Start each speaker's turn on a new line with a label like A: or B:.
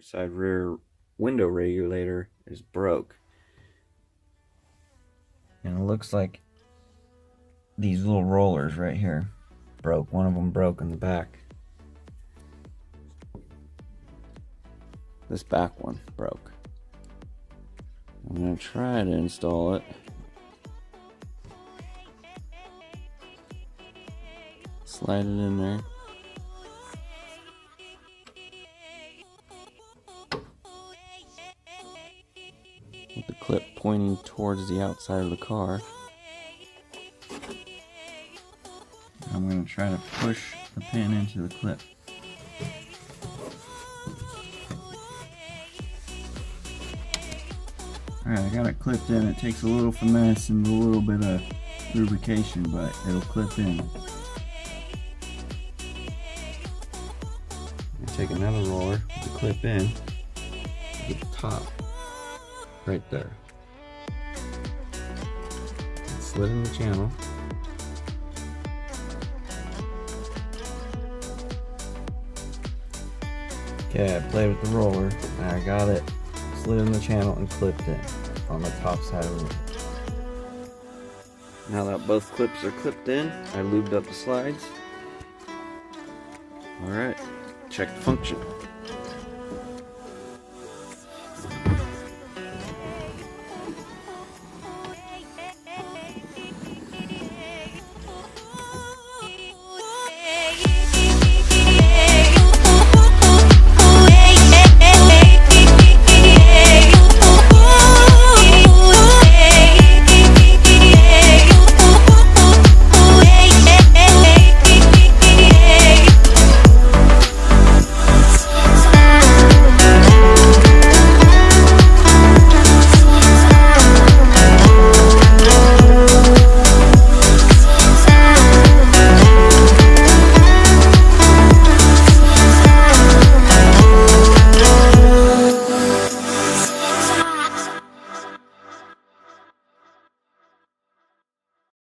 A: Side rear window regulator is broke, and it looks like these little rollers right here broke. One of them broke in the back. This back one broke. I'm gonna try to install it. Slide it in there. With the clip pointing towards the outside of the car. I'm going to try to push the pin into the clip. Alright, I got it clipped in. It takes a little finesse and a little bit of lubrication, but it'll clip in. I take another roller with the clip in at the top, right there. Slid in the channel. Okay, I played with the roller and I got it slid in the channel and clipped in on the top side of the roller. Now that both clips are clipped in, I lubed up the slides. Alright, check the function.